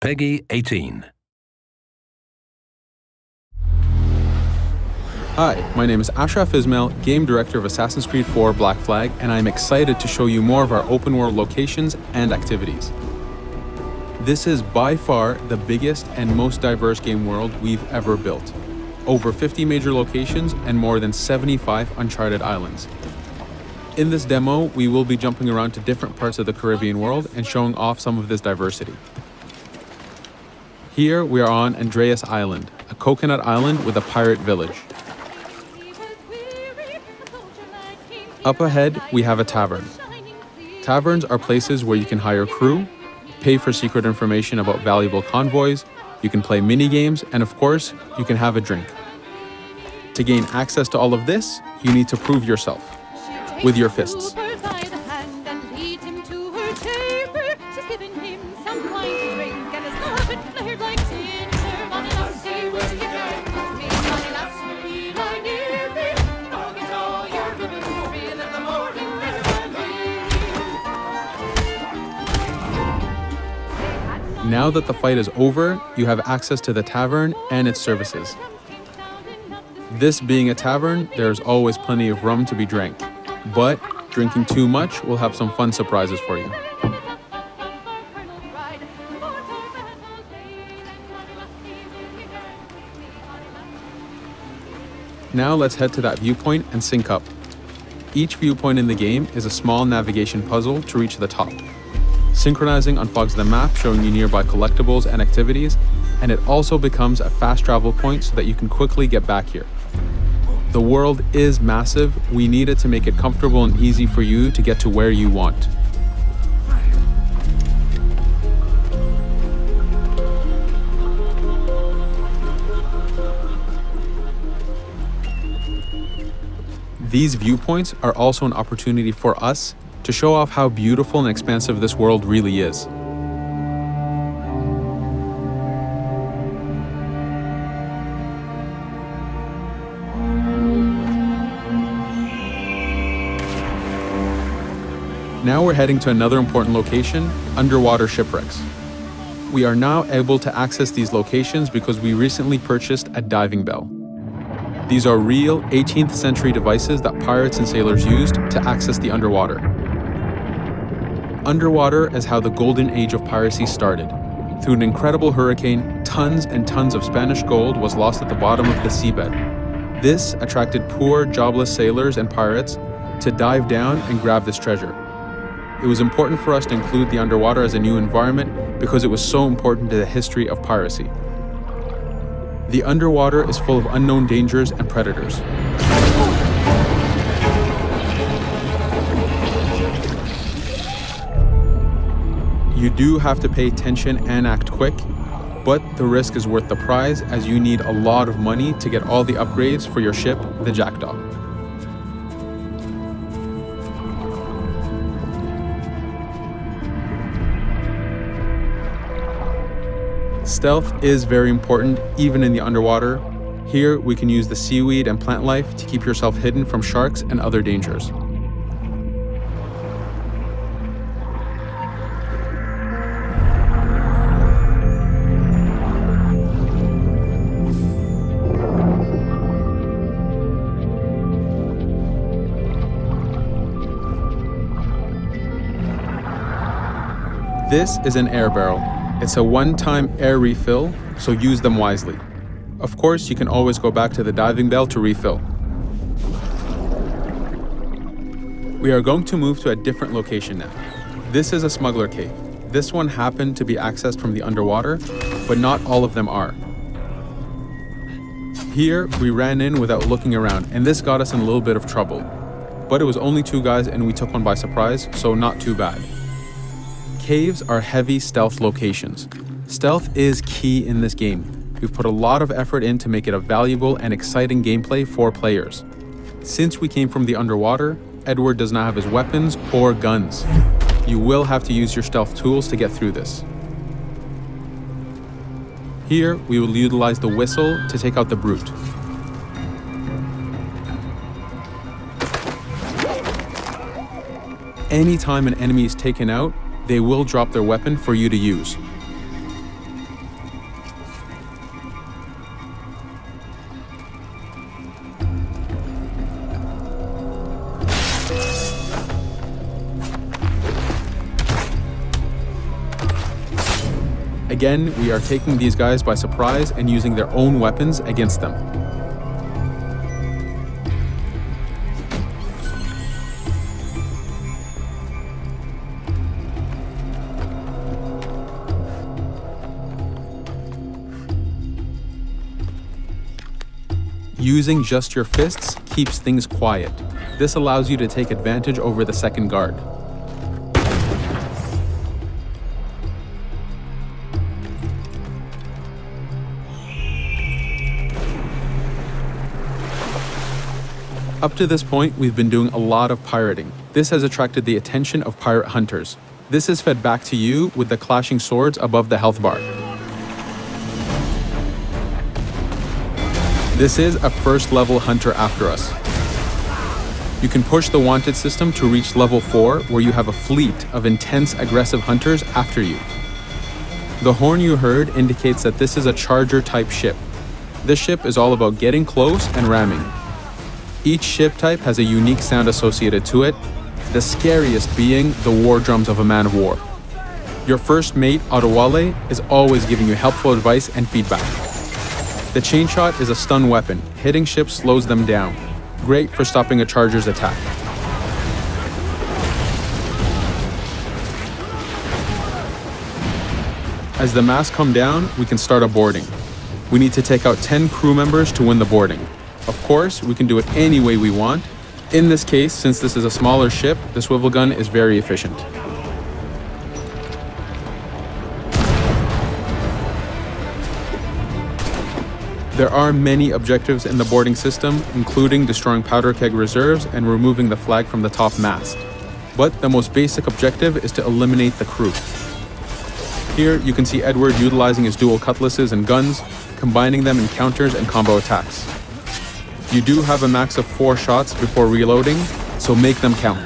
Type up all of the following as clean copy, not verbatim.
Peggy 18. Hi, my name is Ashraf Ismail, Game Director of Assassin's Creed 4 Black Flag, and I'm excited to show you more of our open world locations and activities. This is by far the biggest and most diverse game world we've ever built. Over 50 major locations and more than 75 uncharted islands. In this demo, we will be jumping around to different parts of the Caribbean world and showing off some of this diversity. Here we are on Andreas Island, a coconut island with a pirate village. Up ahead, we have a tavern. Taverns are places where you can hire crew, pay for secret information about valuable convoys, you can play mini-games, and of course, you can have a drink. To gain access to all of this, you need to prove yourself with your fists. Now that the fight is over, you have access to the tavern and its services. This being a tavern, there's always plenty of rum to be drank, but drinking too much will have some fun surprises for you. Now let's head to that viewpoint and sync up. Each viewpoint in the game is a small navigation puzzle to reach the top. Synchronizing unfogs the map, showing you nearby collectibles and activities, and it also becomes a fast travel point so that you can quickly get back here. The world is massive. We need it to make it comfortable and easy for you to get to where you want. These viewpoints are also an opportunity for us to show off how beautiful and expansive this world really is. Now we're heading to another important location, underwater shipwrecks. We are now able to access these locations because we recently purchased a diving bell. These are real 18th century devices that pirates and sailors used to access the underwater. Underwater is how the golden age of piracy started. Through an incredible hurricane, tons and tons of Spanish gold was lost at the bottom of the seabed. This attracted poor, jobless sailors and pirates to dive down and grab this treasure. It was important for us to include the underwater as a new environment because it was so important to the history of piracy. The underwater is full of unknown dangers and predators. You do have to pay attention and act quick, but the risk is worth the prize as you need a lot of money to get all the upgrades for your ship, the Jackdaw. Stealth is very important even in the underwater. Here we can use the seaweed and plant life to keep yourself hidden from sharks and other dangers. This is an air barrel. It's a one-time air refill, so use them wisely. Of course, you can always go back to the diving bell to refill. We are going to move to a different location now. This is a smuggler cave. This one happened to be accessed from the underwater, but not all of them are. Here, we ran in without looking around, and this got us in a little bit of trouble. But it was only 2 guys and we took one by surprise, so not too bad. Caves are heavy stealth locations. Stealth is key in this game. We've put a lot of effort in to make it a valuable and exciting gameplay for players. Since we came from the underwater, Edward does not have his weapons or guns. You will have to use your stealth tools to get through this. Here, we will utilize the whistle to take out the brute. Anytime an enemy is taken out, they will drop their weapon for you to use. Again, we are taking these guys by surprise and using their own weapons against them. Using just your fists keeps things quiet. This allows you to take advantage over the second guard. Up to this point, we've been doing a lot of pirating. This has attracted the attention of pirate hunters. This is fed back to you with the clashing swords above the health bar. This is a first level hunter after us. You can push the wanted system to reach level 4, where you have a fleet of intense aggressive hunters after you. The horn you heard indicates that this is a charger type ship. This ship is all about getting close and ramming. Each ship type has a unique sound associated to it, the scariest being the war drums of a man of war. Your first mate, Adewale, is always giving you helpful advice and feedback. The chain shot is a stun weapon. Hitting ships slows them down. Great for stopping a charger's attack. As the masts come down, we can start a boarding. We need to take out 10 crew members to win the boarding. Of course, we can do it any way we want. In this case, since this is a smaller ship, the swivel gun is very efficient. There are many objectives in the boarding system, including destroying powder keg reserves and removing the flag from the top mast. But the most basic objective is to eliminate the crew. Here, you can see Edward utilizing his dual cutlasses and guns, combining them in counters and combo attacks. You do have a max of 4 shots before reloading, so make them count.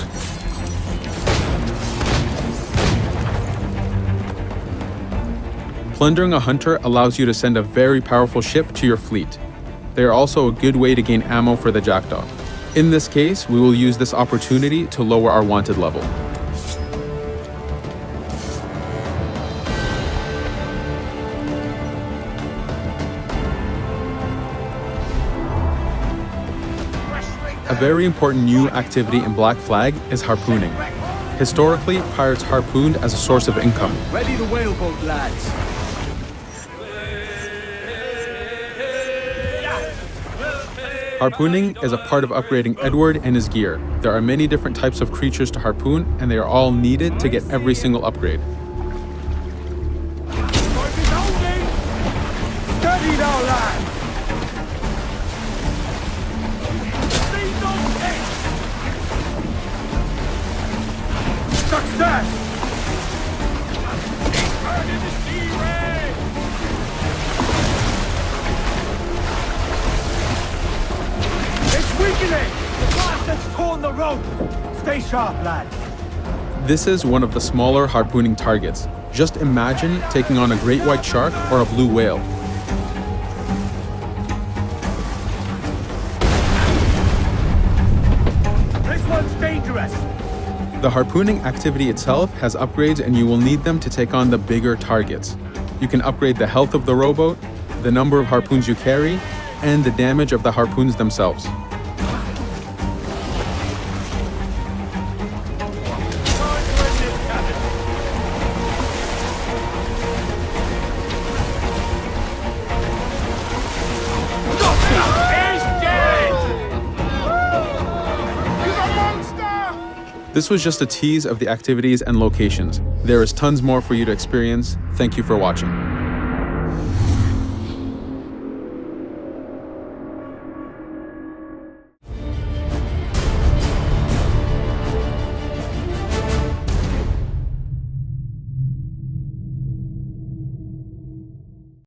Plundering a hunter allows you to send a very powerful ship to your fleet. They are also a good way to gain ammo for the Jackdaw. In this case, we will use this opportunity to lower our wanted level. A very important new activity in Black Flag is harpooning. Historically, pirates harpooned as a source of income. Ready the whaleboat, lads. Harpooning is a part of upgrading Edward and his gear. There are many different types of creatures to harpoon, and they are all needed to get every single upgrade. Steady now, lads. Success! It's weakening! The blast has torn the rope! Stay sharp, lads. This is one of the smaller harpooning targets. Just imagine taking on a great white shark or a blue whale. This one's dangerous! The harpooning activity itself has upgrades, and you will need them to take on the bigger targets. You can upgrade the health of the rowboat, the number of harpoons you carry, and the damage of the harpoons themselves. This was just a tease of the activities and locations. There is tons more for you to experience. Thank you for watching.